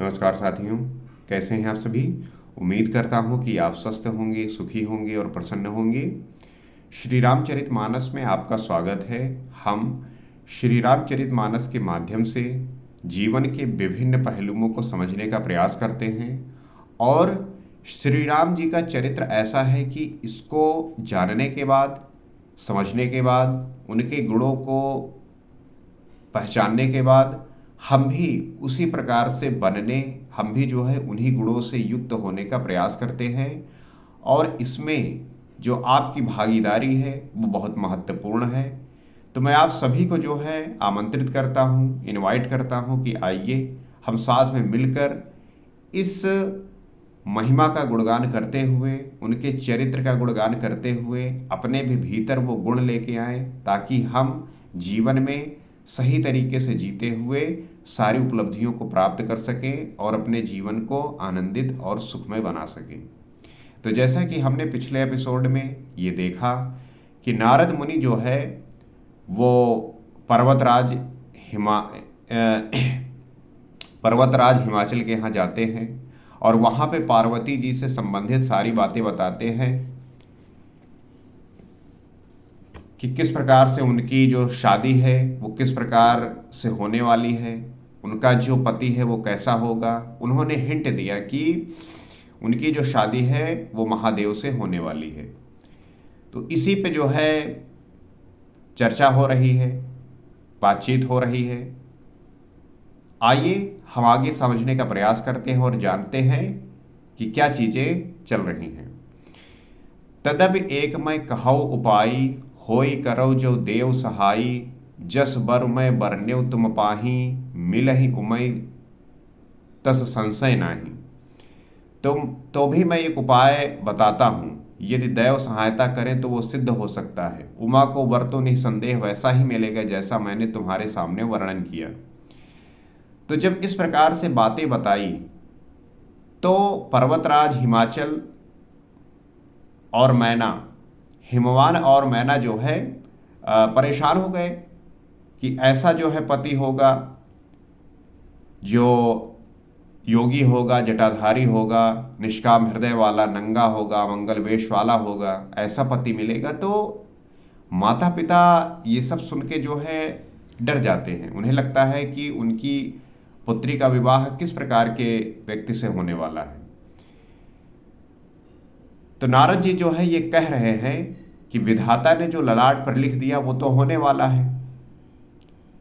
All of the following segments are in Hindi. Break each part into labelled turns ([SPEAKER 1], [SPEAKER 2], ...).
[SPEAKER 1] नमस्कार साथियों, कैसे हैं आप सभी। उम्मीद करता हूं कि आप स्वस्थ होंगे, सुखी होंगे और प्रसन्न होंगे। श्री रामचरितमानस में आपका स्वागत है। हम श्री रामचरितमानस के माध्यम से जीवन के विभिन्न पहलुओं को समझने का प्रयास करते हैं और श्री राम जी का चरित्र ऐसा है कि इसको जानने के बाद, समझने के बाद, उनके गुणों को पहचानने के बाद हम भी उसी प्रकार से बनने, हम भी जो है उन्हीं गुणों से युक्त होने का प्रयास करते हैं। और इसमें जो आपकी भागीदारी है वो बहुत महत्वपूर्ण है। तो मैं आप सभी को जो है आमंत्रित करता हूँ, इनवाइट करता हूँ कि आइए हम साथ में मिलकर इस महिमा का गुणगान करते हुए, उनके चरित्र का गुणगान करते हुए अपने भी भीतर वो गुण लेके आएँ, ताकि हम जीवन में सही तरीके से जीते हुए सारी उपलब्धियों को प्राप्त कर सकें और अपने जीवन को आनंदित और सुखमय बना सकें। तो जैसा कि हमने पिछले एपिसोड में ये देखा कि नारद मुनि जो है वो पर्वतराज पर्वतराज हिमाचल के यहाँ जाते हैं और वहाँ पे पार्वती जी से संबंधित सारी बातें बताते हैं कि किस प्रकार से उनकी जो शादी है वो किस प्रकार से होने वाली है, उनका जो पति है वो कैसा होगा। उन्होंने हिंट दिया कि उनकी जो शादी है वो महादेव से होने वाली है। तो इसी पे जो है चर्चा हो रही है, बातचीत हो रही है। आइए हम आगे समझने का प्रयास करते हैं और जानते हैं कि क्या चीजें चल रही हैं। तदब एक मैं कहौ उपाई, होई करौ जो देव सहाई, जस बर मैं बरन्यौ तुम पाही, मिलहि उमय तस संशय नाही। तो भी मैं एक उपाय बताता हूँ, यदि दैव सहायता करें तो वो सिद्ध हो सकता है। उमा को वर तो निसंदेह वैसा ही मिलेगा जैसा मैंने तुम्हारे सामने वर्णन किया। तो जब इस प्रकार से बातें बताई तो पर्वतराज हिमाचल और मैना, हिमवान और मैना जो है परेशान हो गए कि ऐसा जो है पति होगा, जो योगी होगा, जटाधारी होगा, निष्काम हृदय वाला, नंगा होगा, मंगल वेश वाला होगा, ऐसा पति मिलेगा। तो माता पिता ये सब सुन के जो है डर जाते हैं। उन्हें लगता है कि उनकी पुत्री का विवाह किस प्रकार के व्यक्ति से होने वाला है। तो नारद जी जो है ये कह रहे हैं कि विधाता ने जो ललाट पर लिख दिया वो तो होने वाला है।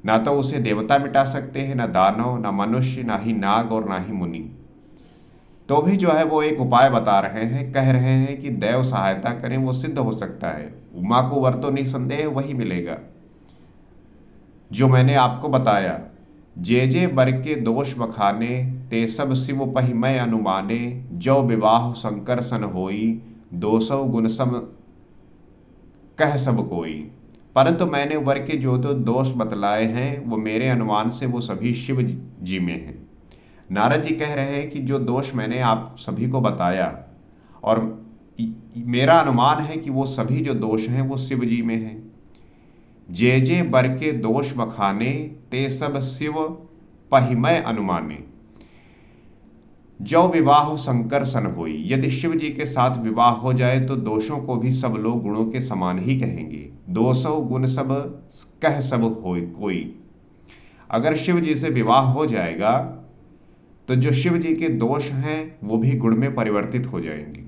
[SPEAKER 1] ना तो उसे देवता मिटा सकते हैं, ना दानव, ना मनुष्य, ना ही नाग और ना ही मुनि। तो भी जो है वो एक उपाय बता रहे हैं, कह रहे हैं कि देव सहायता करें, वो सिद्ध हो सकता है। उमा को वर तो निसंदेह वही मिलेगा जो मैंने आपको बताया। जे जे बर के दोष बखाने, ते सब शिव पहिमय अनुमाने, जो विवाह शंकर सन होई, 200 गुण सम कह सब कोई। परंतु मैंने वर के जो तो दोष बतलाए हैं वो मेरे अनुमान से वो सभी शिव जी में हैं। नारद जी कह रहे हैं कि जो दोष मैंने आप सभी को बताया और मेरा अनुमान है कि वो सभी जो दोष हैं वो शिव जी में हैं। जे जे बर के दोष बखाने, ते सब शिव पहिमय अनुमाने, जो विवाह शंकर सन होई। यदि शिव जी के साथ विवाह हो जाए तो दोषों को भी सब लोग गुणों के समान ही कहेंगे। 200 गुण सब कह सब होई कोई। अगर शिव जी से विवाह हो जाएगा तो जो शिव जी के दोष हैं वो भी गुण में परिवर्तित हो जाएंगे।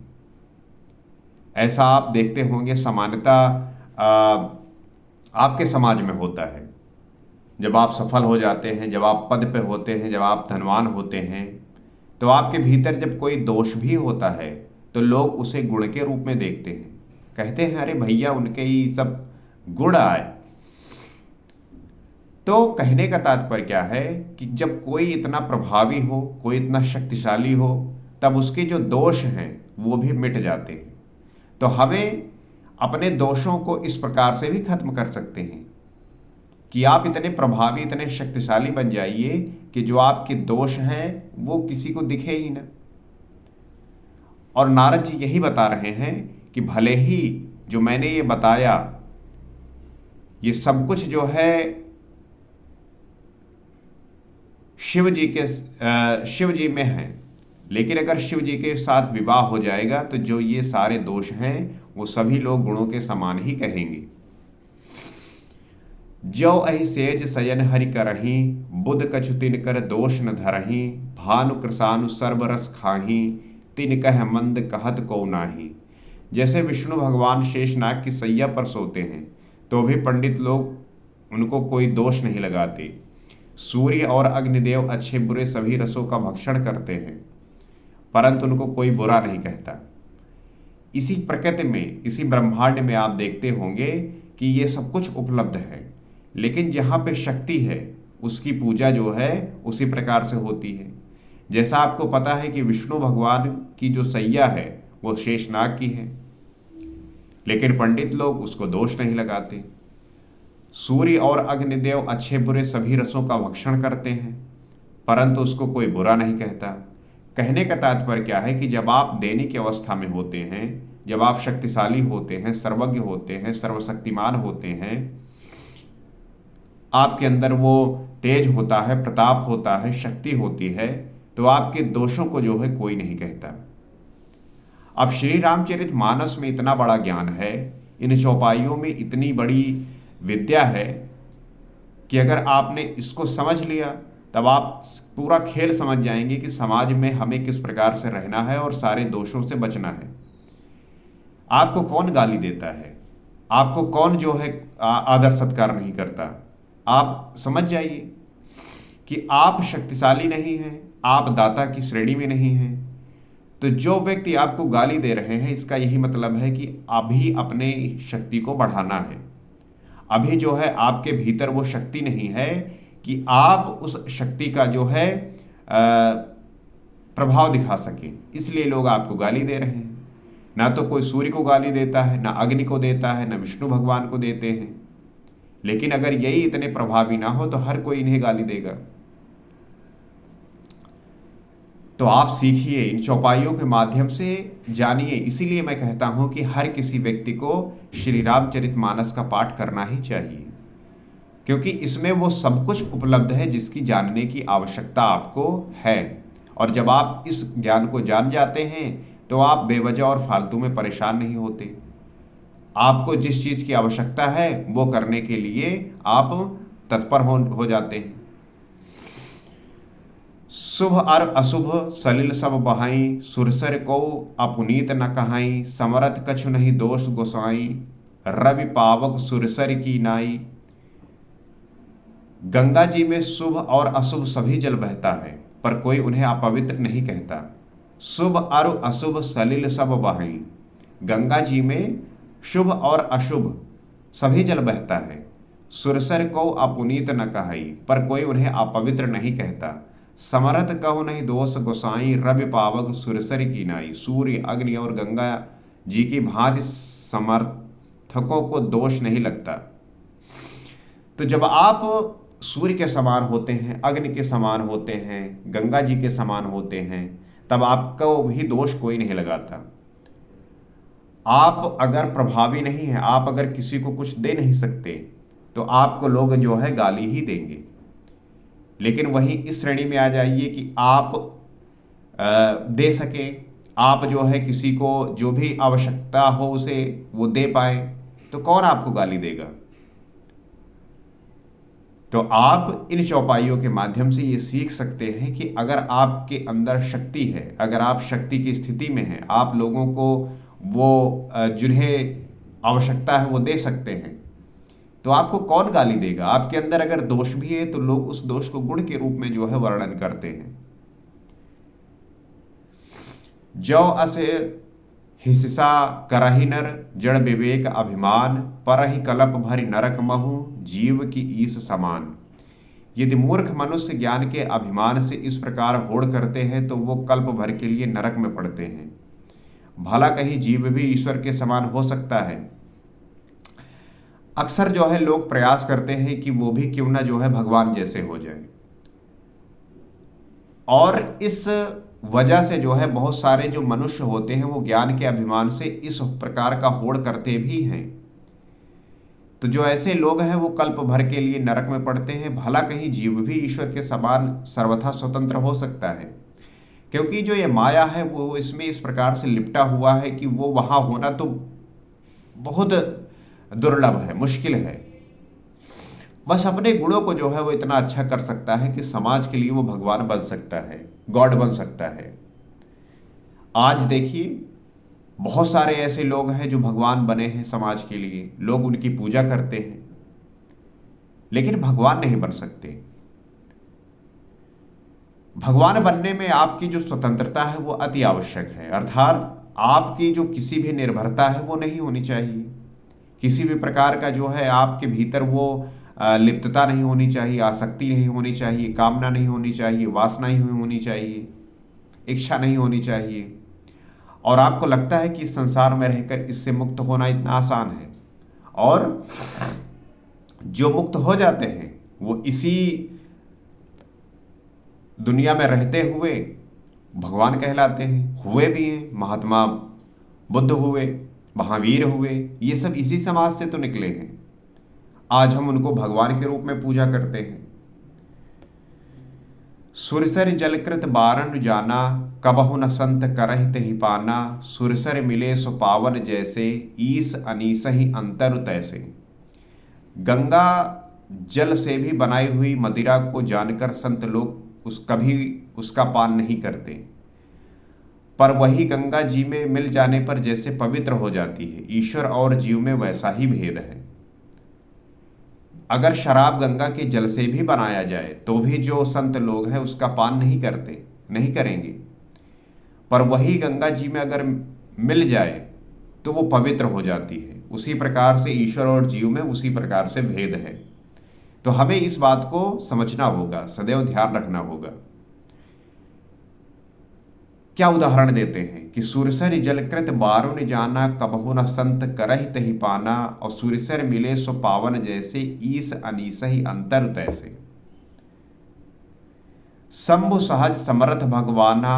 [SPEAKER 1] ऐसा आप देखते होंगे सामान्यतः आपके समाज में होता है। जब आप सफल हो जाते हैं, जब आप पद पे होते हैं, जब आप धनवान होते हैं, तो आपके भीतर जब कोई दोष भी होता है तो लोग उसे गुण के रूप में देखते हैं। कहते हैं अरे भैया उनके ही सब गुण आए। तो कहने का तात्पर्य क्या है कि जब कोई इतना प्रभावी हो, कोई इतना शक्तिशाली हो, तब उसके जो दोष हैं वो भी मिट जाते हैं। तो हमें अपने दोषों को इस प्रकार से भी खत्म कर सकते हैं कि आप इतने प्रभावी, इतने शक्तिशाली बन जाइए कि जो आपके दोष हैं वो किसी को दिखे ही ना। और नारद जी यही बता रहे हैं कि भले ही जो मैंने ये बताया ये सब कुछ जो है शिव जी में है, लेकिन अगर शिव जी के साथ विवाह हो जाएगा तो जो ये सारे दोष हैं वो सभी लोग गुणों के समान ही कहेंगे। जो अहि सेज सयन हरि करही, बुध कछु तिन कर दोष न धरही, भानु कृसानु सर्व रस खाही, तिन कह मंद कहत को नाही। जैसे विष्णु भगवान शेषनाग की सैया पर सोते हैं तो भी पंडित लोग उनको कोई दोष नहीं लगाते। सूर्य और अग्निदेव अच्छे बुरे सभी रसों का भक्षण करते हैं, परंतु उनको कोई बुरा नहीं कहता। इसी प्रकृति में, इसी ब्रह्मांड में आप देखते होंगे कि ये सब कुछ उपलब्ध है, लेकिन जहाँ पे शक्ति है उसकी पूजा जो है उसी प्रकार से होती है। जैसा आपको पता है कि विष्णु भगवान की जो सैया है वो शेषनाग की है, लेकिन पंडित लोग उसको दोष नहीं लगाते। सूर्य और अग्निदेव अच्छे बुरे सभी रसों का भक्षण करते हैं, परंतु उसको कोई बुरा नहीं कहता। कहने का तात्पर्य क्या है कि जब आप देने की अवस्था में होते हैं, जब आप शक्तिशाली होते हैं, सर्वज्ञ होते हैं, सर्वशक्तिमान होते हैं, आपके अंदर वो तेज होता है, प्रताप होता है, शक्ति होती है, तो आपके दोषों को जो है कोई नहीं कहता। अब श्री रामचरितमानस में इतना बड़ा ज्ञान है, इन चौपाइयों में इतनी बड़ी विद्या है कि अगर आपने इसको समझ लिया तब आप पूरा खेल समझ जाएंगे कि समाज में हमें किस प्रकार से रहना है और सारे दोषों से बचना है। आपको कौन गाली देता है, आपको कौन जो है आदर सत्कार नहीं करता, आप समझ जाइए कि आप शक्तिशाली नहीं हैं, आप दाता की श्रेणी में नहीं हैं। तो जो व्यक्ति आपको गाली दे रहे हैं, इसका यही मतलब है कि अभी अपने शक्ति को बढ़ाना है। अभी जो है आपके भीतर वो शक्ति नहीं है कि आप उस शक्ति का जो है प्रभाव दिखा सकें, इसलिए लोग आपको गाली दे रहे हैं। ना तो कोई सूर्य को गाली देता है, ना अग्नि को देता है, ना विष्णु भगवान को देते हैं, लेकिन अगर यही इतने प्रभावी ना हो तो हर कोई इन्हें गाली देगा। तो आप सीखिए, इन चौपाइयों के माध्यम से जानिए। इसीलिए मैं कहता हूं कि हर किसी व्यक्ति को श्री रामचरितमानस का पाठ करना ही चाहिए, क्योंकि इसमें वो सब कुछ उपलब्ध है जिसकी जानने की आवश्यकता आपको है। और जब आप इस ज्ञान को जान जाते हैं तो आप बेवजह और फालतू में परेशान नहीं होते। आपको जिस चीज की आवश्यकता है वो करने के लिए आप तत्पर हो जाते हैं। शुभ और अशुभ सलिल सब बहाई, सुरसर को अपुनीत न कहाई, समरथ कछु नहीं दोष गोसाई, रवि पावक सुरसर की नाई। गंगा जी में शुभ और अशुभ सभी जल बहता है, पर कोई उन्हें अपवित्र नहीं कहता। शुभ और अशुभ सलिल सब बहाई, गंगा जी में शुभ और अशुभ सभी जल बहता है। सुरसर को अपुनीत न कहाई, पर कोई उन्हें अपवित्र नहीं कहता। समरथ कहो नहीं दोष गोसाई, रवि पावक सुरसर की नाई। सूर्य, अग्नि और गंगा जी की भांति समर्थकों को दोष नहीं लगता। तो जब आप सूर्य के समान होते हैं, अग्नि के समान होते हैं, गंगा जी के समान होते हैं, तब आपको भी दोष कोई नहीं लगाता। आप अगर प्रभावी नहीं हैं, आप अगर किसी को कुछ दे नहीं सकते, तो आपको लोग जो है गाली ही देंगे। लेकिन वहीं इस श्रेणी में आ जाइए कि आप दे सके, आप जो है किसी को जो भी आवश्यकता हो उसे वो दे पाए, तो कौन आपको गाली देगा। तो आप इन चौपाइयों के माध्यम से ये सीख सकते हैं कि अगर आपके अंदर शक्ति है, अगर आप शक्ति की स्थिति में हैं, आप लोगों को वो जिन्हें आवश्यकता है वो दे सकते हैं, तो आपको कौन गाली देगा। आपके अंदर अगर दोष भी है तो लोग उस दोष को गुण के रूप में जो है वर्णन करते हैं। जो असे हिस्सा करहि नर, जड़ विवेक अभिमान, परहि कलप भरि नरक महु, जीव की ईस समान। यदि मूर्ख मनुष्य ज्ञान के अभिमान से इस प्रकार होड़ करते हैं तो वो कल्प भर के लिए नरक में पड़ते हैं। भला कहीं जीव भी ईश्वर के समान हो सकता है। अक्सर जो है लोग प्रयास करते हैं कि वो भी क्यों ना जो है भगवान जैसे हो जाए, और इस वजह से जो है बहुत सारे जो मनुष्य होते हैं वो ज्ञान के अभिमान से इस प्रकार का होड़ करते भी हैं। तो जो ऐसे लोग हैं वो कल्प भर के लिए नरक में पड़ते हैं। भला कहीं जीव भी ईश्वर के समान सर्वथा स्वतंत्र हो सकता है? क्योंकि जो ये माया है वो इसमें इस प्रकार से लिपटा हुआ है कि वो वहां होना तो बहुत दुर्लभ है, मुश्किल है। बस अपने गुणों को जो है वो इतना अच्छा कर सकता है कि समाज के लिए वो भगवान बन सकता है, गॉड बन सकता है। आज देखिए बहुत सारे ऐसे लोग हैं जो भगवान बने हैं समाज के लिए, लोग उनकी पूजा करते हैं, लेकिन भगवान नहीं बन सकते। भगवान बनने में आपकी जो स्वतंत्रता है वो अति आवश्यक है, अर्थात आपकी जो किसी भी निर्भरता है वो नहीं होनी चाहिए। किसी भी प्रकार का जो है आपके भीतर वो लिप्तता नहीं होनी चाहिए, आसक्ति नहीं होनी चाहिए, कामना नहीं होनी चाहिए, वासना नहीं होनी चाहिए, इच्छा नहीं होनी चाहिए। और आपको लगता है कि इस संसार में रहकर इससे मुक्त होना इतना आसान है, और जो मुक्त हो जाते हैं वो इसी दुनिया में रहते हुए भगवान कहलाते हैं, हुए भी हैं। महात्मा बुद्ध हुए, महावीर हुए, ये सब इसी समाज से तो निकले हैं। आज हम उनको भगवान के रूप में पूजा करते हैं। सुरसर जलकृत बारन जाना, कबहु न संत करहि तहि पाना। सुरसर मिले सो पावन जैसे, ईस अनीस ही अंतर तैसे। गंगा जल से भी बनाई हुई मदिरा को जानकर संत लोग कभी उसका पान नहीं करते, पर वही गंगा जी में मिल जाने पर जैसे पवित्र हो जाती है। ईश्वर और जीव में वैसा ही भेद है। अगर शराब गंगा के जल से भी बनाया जाए तो भी जो संत लोग हैं उसका पान नहीं करते, नहीं करेंगे, पर वही गंगा जी में अगर मिल जाए तो वो पवित्र हो जाती है। उसी प्रकार से ईश्वर और जीव में उसी प्रकार से भेद है। तो हमें इस बात को समझना होगा, सदैव ध्यान रखना होगा। क्या उदाहरण देते हैं कि सुरसर जलकृत बारुन जाना, कबहु न संत करहि तहि पाना। और सुरसर मिले सो पावन जैसे, ईस अनीस ही अंतर तैसे। शंभु सहज समर्थ भगवाना,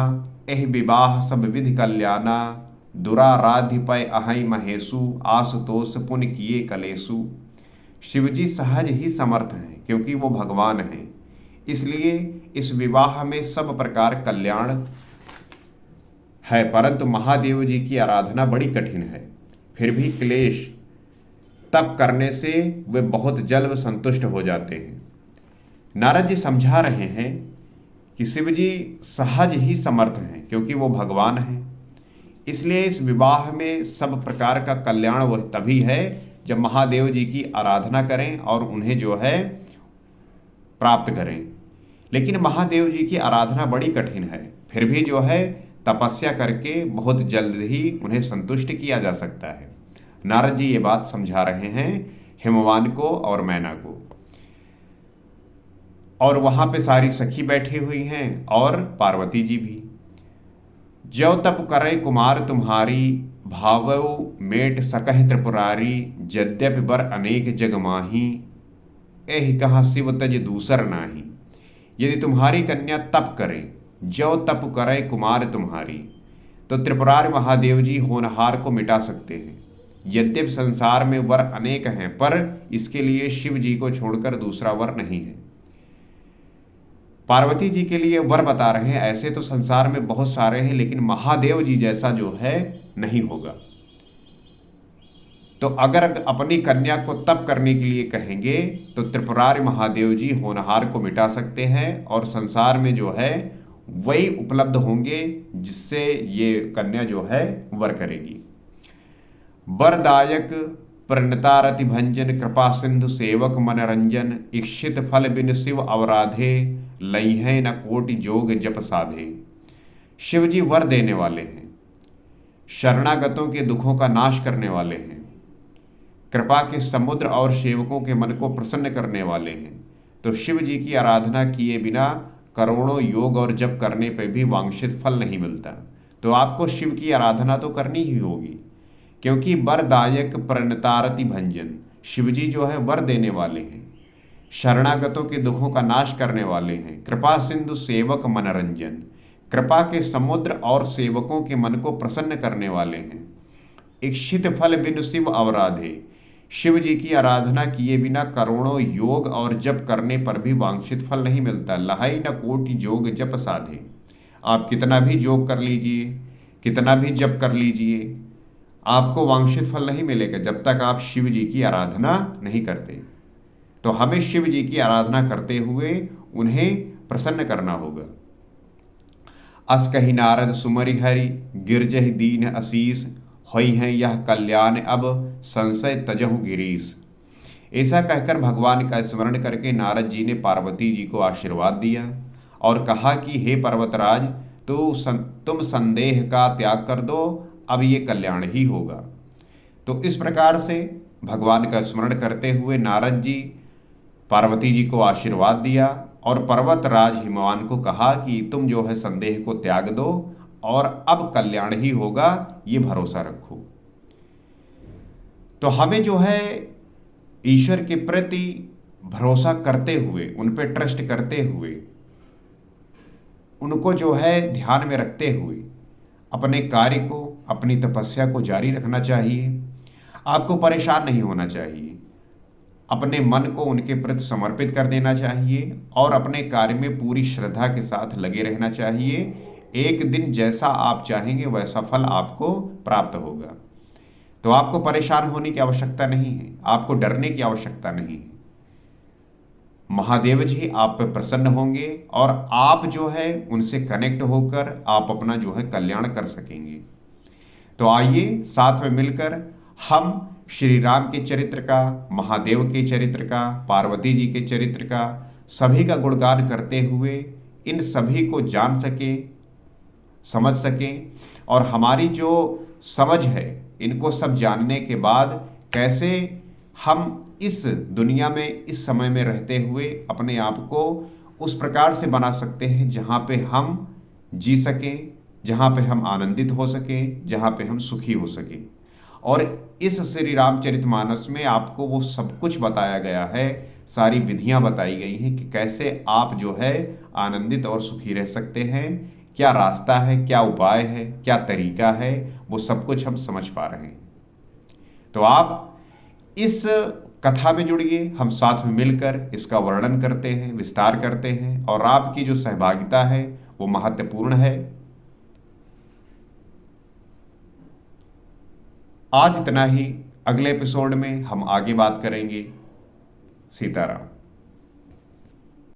[SPEAKER 1] एह विवाह सब विधि कल्याणा। दुराराध्य पय अहै महेशु, आशुतोष पुण्य किए कलेशु। शिवजी सहज ही समर्थ हैं क्योंकि वो भगवान हैं, इसलिए इस विवाह में सब प्रकार कल्याण है। परंतु महादेव जी की आराधना बड़ी कठिन है, फिर भी क्लेश तप करने से वे बहुत जल्द संतुष्ट हो जाते हैं। नारद जी समझा रहे हैं कि शिव जी सहज ही समर्थ हैं क्योंकि वो भगवान हैं, इसलिए इस विवाह में सब प्रकार का कल्याण वह तभी है जब महादेव जी की आराधना करें और उन्हें जो है प्राप्त करें। लेकिन महादेव जी की आराधना बड़ी कठिन है, फिर भी जो है तपस्या करके बहुत जल्द ही उन्हें संतुष्ट किया जा सकता है। नारद जी ये बात समझा रहे हैं हिमवान को और मैना को। और वहां पे सारी सखी बैठी हुई हैं और पार्वती जी भी। ज्यो तप करे कुमार तुम्हारी, भावो मेट सकह त्रिपुरारी। यद्यपि बर अनेक जग माही, एहि कहा शिव तज दूसर नाही। यदि तुम्हारी कन्या तप करे, ज्यो तप करे कुमार तुम्हारी, तो त्रिपुरारी महादेव जी होनहार को मिटा सकते हैं। यद्यपि संसार में वर अनेक हैं, पर इसके लिए शिव जी को छोड़कर दूसरा वर नहीं है। पार्वती जी के लिए वर बता रहे हैं, ऐसे तो संसार में बहुत सारे हैं, लेकिन महादेव जी जैसा जो है नहीं होगा। तो अगर अपनी कन्या को तप करने के लिए कहेंगे तो त्रिपुरारी महादेव जी होनहार को मिटा सकते हैं, और संसार में जो है वही उपलब्ध होंगे जिससे ये कन्या जो है वर करेगी। वरदायक प्रणतारति भंजन, कृपा सिंधु सेवक मनरंजन। इक्षित फल बिन शिव अवराधे, लई है न कोटि जोग जप साधे। शिव जी वर देने वाले हैं, शरणागतों के दुखों का नाश करने वाले हैं, कृपा के समुद्र और सेवकों के मन को प्रसन्न करने वाले हैं। तो शिव जी की आराधना किए बिना करोड़ों योग और जप करने पर भी वांछित फल नहीं मिलता। तो आपको शिव की आराधना तो करनी ही होगी, क्योंकि वरदायक प्रणतारति भंजन, शिवजी जो है वर देने वाले हैं, शरणागतों के दुखों का नाश करने वाले हैं, कृपा सिंधु सेवक मनरंजन, कृपा के समुद्र और सेवकों के मन को प्रसन्न करने वाले हैं। इक्षित फल बिनु शिव अवराधे, शिव जी की आराधना किए बिना करोड़ों योग और जप करने पर भी वांछित फल नहीं मिलता। लहाई न कोटि जोग जप साधे। आप कितना भी योग कर लीजिए, कितना भी जप कर लीजिए, आपको वांछित फल नहीं मिलेगा जब तक आप शिव जी की आराधना नहीं करते। तो हमें शिव जी की आराधना करते हुए उन्हें प्रसन्न करना होगा। अस कही नारद सुमरि हरि, गिरजहि दीन असीस, होई हैं यह कल्याण अब, संशय तजहु गिरीश। ऐसा कहकर भगवान का स्मरण करके नारद जी ने पार्वती जी को आशीर्वाद दिया और कहा कि हे पर्वतराज, तुम संदेह का त्याग कर दो, अब ये कल्याण ही होगा। तो इस प्रकार से भगवान का स्मरण करते हुए नारद जी पार्वती जी को आशीर्वाद दिया और पर्वतराज हिमवान को कहा कि तुम जो है संदेह को त्याग दो और अब कल्याण ही होगा, ये भरोसा रखो। तो हमें जो है ईश्वर के प्रति भरोसा करते हुए, उन पे ट्रस्ट करते हुए, उनको जो है ध्यान में रखते हुए अपने कार्य को, अपनी तपस्या को जारी रखना चाहिए। आपको परेशान नहीं होना चाहिए। अपने मन को उनके प्रति समर्पित कर देना चाहिए और अपने कार्य में पूरी श्रद्धा के साथ लगे रहना चाहिए। एक दिन जैसा आप चाहेंगे वैसा फल आपको प्राप्त होगा। तो आपको परेशान होने की आवश्यकता नहीं है, आपको डरने की आवश्यकता नहीं है। महादेव जी आप पर प्रसन्न होंगे और आप जो है उनसे कनेक्ट होकर आप अपना जो है कल्याण कर सकेंगे। तो आइए साथ में मिलकर हम श्री राम के चरित्र का, महादेव के चरित्र का, पार्वती जी के चरित्र का, सभी का गुणगान करते हुए इन सभी को जान सके, समझ सकें और हमारी जो समझ है, इनको सब जानने के बाद कैसे हम इस दुनिया में, इस समय में रहते हुए अपने आप को उस प्रकार से बना सकते हैं जहाँ पे हम जी सकें, जहाँ पे हम आनंदित हो सकें, जहाँ पे हम सुखी हो सकें। और इस श्री रामचरितमानस में आपको वो सब कुछ बताया गया है, सारी विधियां बताई गई हैं कि कैसे आप जो है आनंदित और सुखी रह सकते हैं। क्या रास्ता है, क्या उपाय है, क्या तरीका है, वो सब कुछ हम समझ पा रहे हैं। तो आप इस कथा में जुड़िए, हम साथ में मिलकर इसका वर्णन करते हैं, विस्तार करते हैं और आपकी जो सहभागिता है वो महत्वपूर्ण है। आज इतना ही, अगले एपिसोड में हम आगे बात करेंगे। सीताराम।